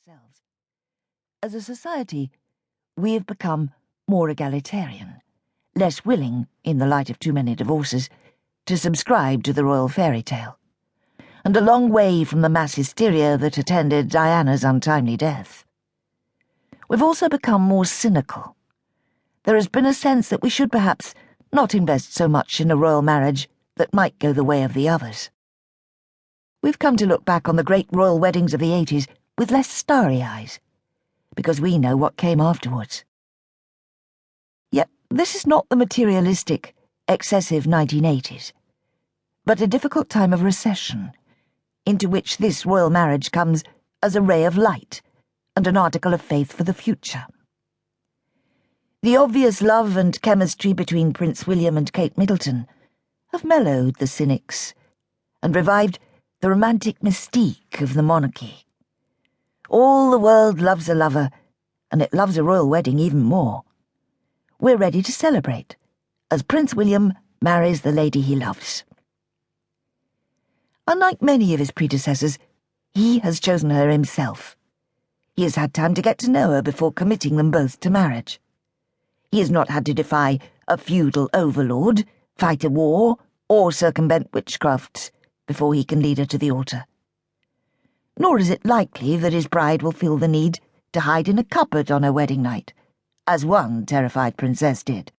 ourselves. As a society, we have become more egalitarian, less willing, in the light of too many divorces, to subscribe to the royal fairy tale, and a long way from the mass hysteria that attended Diana's untimely death. We've also become more cynical. There has been a sense that we should perhaps not invest so much in a royal marriage that might go the way of the others. We've come to look back on the great royal weddings of the 80s with less starry eyes, because we know what came afterwards. Yet this is not the materialistic, excessive 1980s, but a difficult time of recession, into which this royal marriage comes as a ray of light and an article of faith for the future. The obvious love and chemistry between Prince William and Kate Middleton have mellowed the cynics and revived the romantic mystique of the monarchy. All the world loves a lover, and it loves a royal wedding even more. We're ready to celebrate, as Prince William marries the lady he loves. Unlike many of his predecessors, he has chosen her himself. He has had time to get to know her before committing them both to marriage. He has not had to defy a feudal overlord, fight a war, or circumvent witchcraft before he can lead her to the altar. Nor is it likely that his bride will feel the need to hide in a cupboard on her wedding night, as one terrified princess did.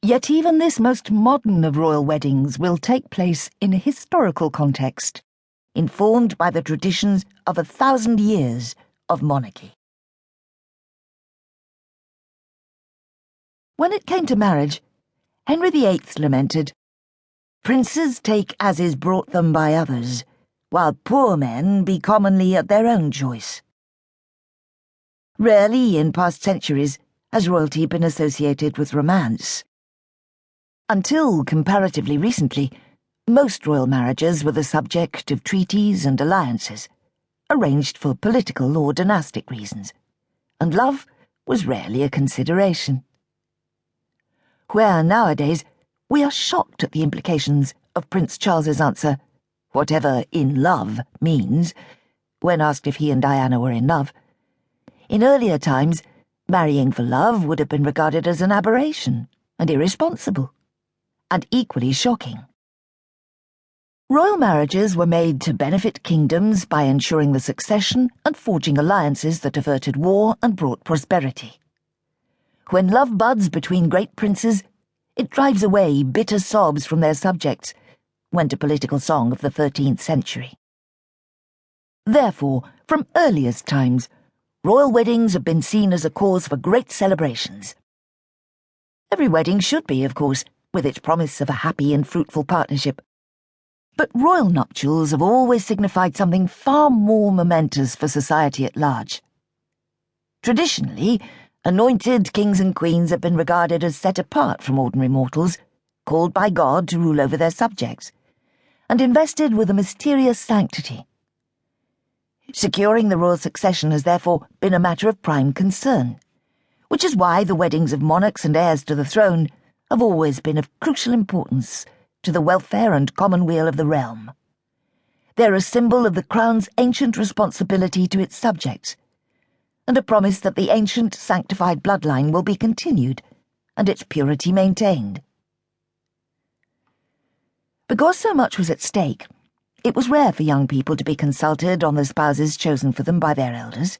Yet even this most modern of royal weddings will take place in a historical context, informed by the traditions of 1,000 years of monarchy. When it came to marriage, Henry VIII lamented, "Princes take as is brought them by others, while poor men be commonly at their own choice." Rarely in past centuries has royalty been associated with romance. Until comparatively recently, most royal marriages were the subject of treaties and alliances, arranged for political or dynastic reasons, and love was rarely a consideration. Where nowadays we are shocked at the implications of Prince Charles's answer, whatever "in love" means, when asked if he and Diana were in love. In earlier times, marrying for love would have been regarded as an aberration and irresponsible, and equally shocking. Royal marriages were made to benefit kingdoms by ensuring the succession and forging alliances that averted war and brought prosperity. When love buds between great princes, it drives away bitter sobs from their subjects, went a political song of the 13th century. Therefore, from earliest times, royal weddings have been seen as a cause for great celebrations. Every wedding should be, of course, with its promise of a happy and fruitful partnership. But royal nuptials have always signified something far more momentous for society at large. Traditionally, anointed kings and queens have been regarded as set apart from ordinary mortals, called by God to rule over their subjects, and invested with a mysterious sanctity. Securing the royal succession has therefore been a matter of prime concern, which is why the weddings of monarchs and heirs to the throne have always been of crucial importance to the welfare and commonweal of the realm. They're a symbol of the crown's ancient responsibility to its subjects, and a promise that the ancient sanctified bloodline will be continued and its purity maintained. Because so much was at stake, it was rare for young people to be consulted on the spouses chosen for them by their elders.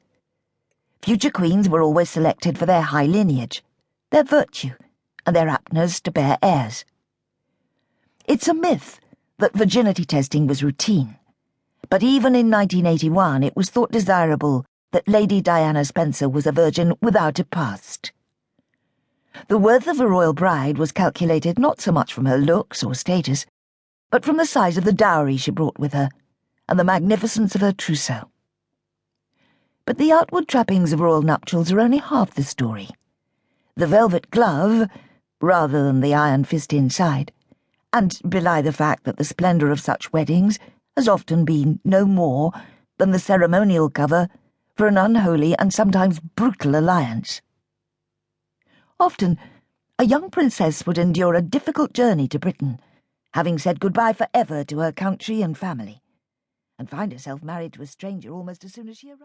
Future queens were always selected for their high lineage, their virtue, and their aptness to bear heirs. It's a myth that virginity testing was routine, but even in 1981 it was thought desirable that Lady Diana Spencer was a virgin without a past. The worth of a royal bride was calculated not so much from her looks or status, but from the size of the dowry she brought with her, and the magnificence of her trousseau. But the outward trappings of royal nuptials are only half the story. The velvet glove, rather than the iron fist inside, and belie the fact that the splendour of such weddings has often been no more than the ceremonial cover for an unholy and sometimes brutal alliance. Often, a young princess would endure a difficult journey to Britain, having said goodbye forever to her country and family, and find herself married to a stranger almost as soon as she arrived.